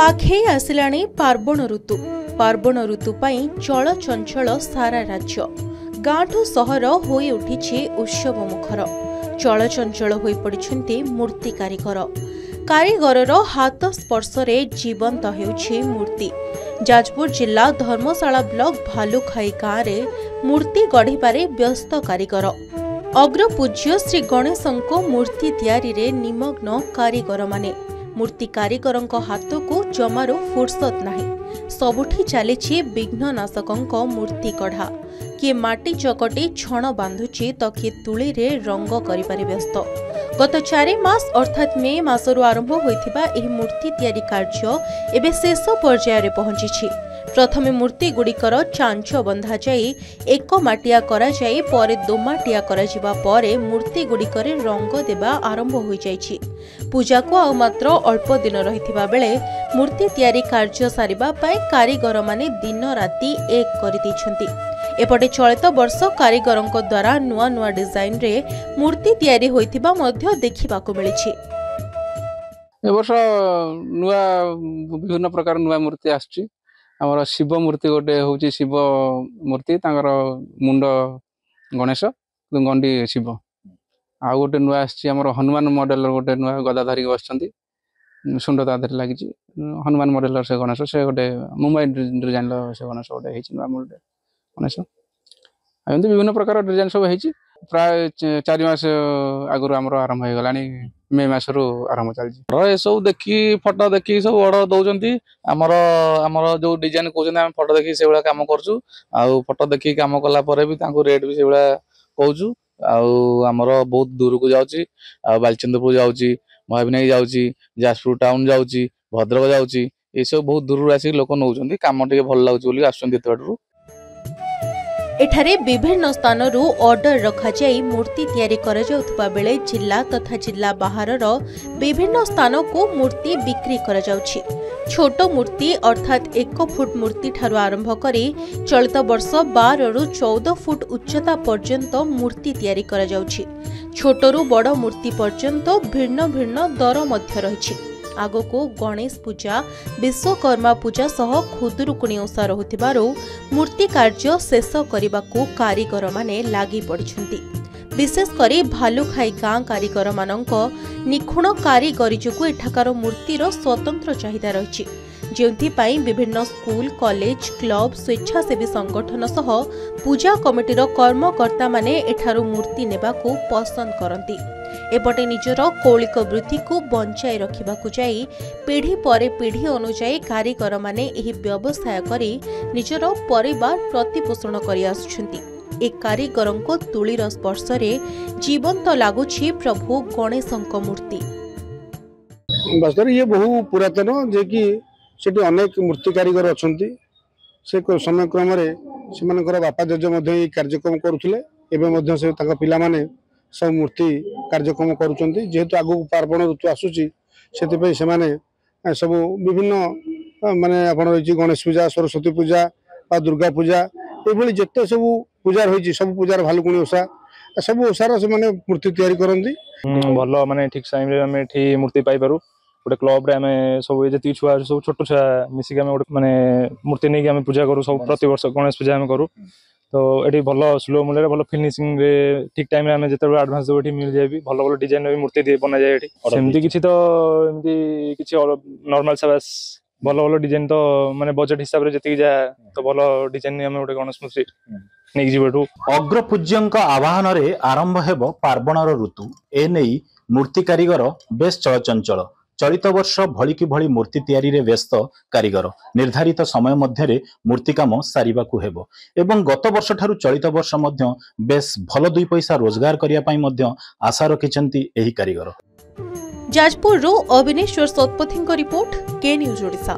पाखे आसिलाणी पार्वण ऋतु पाई चलचंचल सारा राज्य गाँठू सहर होई उठिछि उत्सव मुखर। चलचंचल होई पड़िछन्ति मूर्ति कारीगर हाथ स्पर्श रे जीवंत हेउछि मूर्ति। जाजपुर जिला धर्मशाला ब्लॉक भालुखाई गाँव में मूर्ति गढ़िबारे व्यस्त कारीगर। अग्रपूज्य श्री गणेशंको मूर्ति तैयारी रे निमग्न कारीगर माने। मूर्ति कारीगरंको हाथ को जमारो फुर्सत नाही। सबुठी चलीछि विघ्ननाशकंक मूर्ति कढ़ा। किए माटी चकटी छण बांधुछि तो किए तुली रे रंग करिबारे व्यस्त। गत 4 मास अर्थात मे मासरु आरंभ होइथिबा एही मूर्ति तैयारी कार्य एबे शेष पर्याय रे पहुंचिछि। प्रथमे मूर्ति गुड़िकर चांच बंधा जाई एक माटिया करा जाई परे दोमाटिया करा जिबा परे मूर्ति गुड़िकर रंग देबा आरंभ होई जाइछि। पूजा को आ मात्र अल्प दिन रहिथिबा बेले मूर्ति तैयारी कार्य सारिबा पाई कारीगर माने दिन राति एक करि दैछन्ति। एपटे चलित वर्ष कारीगरंक द्वारा नुआ नुआ डिजाइन रे मूर्ति तैयारी होइथिबा मध्य देखिबाकू मिलिछि। ए वर्ष नुआ विभिन्न प्रकार नुआ मूर्ति आछि। हमर शिव मूर्ति गोटे होची शिव मूर्ति तांकर मुंड गणेश गंडी शिव। आ गोटे नुआ आछि हमर हनुमान मॉडल गोटे नुआ गदा धरि बसचंती सुंड तादर लागिछि। हनुमान मॉडल से गणेश से गोटे मुंबई डिजाइन से गणेश गोटे हेछि नुआ मूर्ति गणेश। एमती विभिन्न प्रकार डिजाइन सब हेछि। प्राय 4 मास आगु आमर आरंभ हो गलानी मे मासरु आरंभ चलछि। ए सब देखि फोटो देखि सब ऑर्डर दउजंती। हमर जो डिजाइन कहउछन हम फोटो देखि से बेला काम करछु। आ फोटो देखि काम कला परे भी तांको रेट भी से बेला कहउछु। आ हमर बहुत दूर को जाउची। आ बालचंद्रपुर जाउची, महाविनायक जाउची, जाजपुर टाउन जाउची, भद्रक जाउची। ए सब बहुत दूर आसी लोक नउजंती। काम टिके भल लागुची बोली आसुंती तडरू। एठारे विभिन्न स्थानरू ऑर्डर रखा जाई मूर्ति तैयारी करा जाउथबा बेले जिला तथा जिला बाहरर विभिन्न स्थान को मूर्ति बिक्री करा जाउछि। छोट मूर्ति अर्थात 1 फुट मूर्ति ठारू आरंभ करी चलित वर्ष 12 रु 14 फुट उच्चता पर्यंत मूर्ति तैयारी करा जाउछि। छोटरू बड़ मूर्ति पर्यंत भिन्न भिन्न दर मध्य रहिछि। आगो को गणेश पूजा, विश्वकर्मा पूजा सह खुदुरुकुणी ओषा रहुथिबारु मूर्ति कार्य शेष करिबाकू कारीगर माने लागि पड़िछन्ति। विशेष करी भालुखाई गाँ कारीगर मानक निखुण कारीगरी जोगु एठाकार मूर्तिर स्वतंत्र चाहिदा रहिछि। जेउथि विभिन्न स्कूल, कॉलेज, क्लब, स्वेच्छासेवी संगठन सह पूजा कमिटीर कर्मकर्ता माने एठारू मूर्ति नेबाकू पसंद करती। एपटे निजर कौलिक वृत्ति को बंचाई रखिबाकू जाई पीढ़ी परे पीढ़ी अनुजाई कारीगर माने एही व्यवसाय करी निजर परिवार प्रतिपोषण करि आसुछन्ति। ए कारीगरंको तुलीर स्पर्श रे जीवंत लागुछि प्रभु गणेशंक मूर्ति। वास्तव ये बहु पुरातन जे कि सेठी अनेक मूर्ति कारीगर अछंती। से समय क्रम रे सेमानकर बापा जज मध्ये ई कार्यक्रम करूथिले। एबे मध्ये से ताका पिला माने सब मूर्ति कार्यक्रम करूचंती। जेहेतु आगु पार्वण ऋतु आसुची सेति पे से माने सब विभिन्न माने आपण रहिछि गणेश पूजा, सरस्वती पूजा बा दुर्गा पूजा ए भली जत्ते सब पूजा रहिछि सब पूजार भालुकुणी ओषा सब ओषार से माने मूर्ति तैयारी करंती। भलो माने ठीक टाइम रे हमें ठी मूर्ति पाई पारू। गोटे क्लब रे हमें सब जति छुआ सब छोट छुआ मिसिक हमें गोटे माने मूर्ति नै कि हमें पूजा करू सब प्रति वर्ष गणेश पूजा हमें करू। तो एठी भलो स्लो मूल्य रे भलो फिनिशिंग रे ठीक टाइम रे हमें जते एडवांस एठी मिल जाय भी भलो भलो डिजाइन रे मूर्ति दे बना जाय एठी। सेमती किछि तो एमती किछि नॉर्मल साबास भलो भलो डिजाइन तो माने बजट हिसाब रे जति जा तो भलो डिजाइन हमें गोटे गणेश मूर्ति नै जिबेठू। अग्रपूज्यंक आवाहन रे आरंभ हेबो पार्वणर ऋतु। ए नै मूर्ति कारीगर बेस चलचंचल। चलित वर्ष भली की भली मूर्ति तैयारी रे व्यस्त कारीगर निर्धारित समय मध्य रे मूर्ति काम सारिबाकू हेबो। एवं गत वर्ष ठारू चलित वर्ष मध्य बेस भल 2 पैसा रोजगार करिया पई मध्य आशा रखिचंती एही कारीगर। जाजपुर रो अविनेश्वर सतपथीଙ୍କ रिपोर्ट के न्यूज ओडिशा।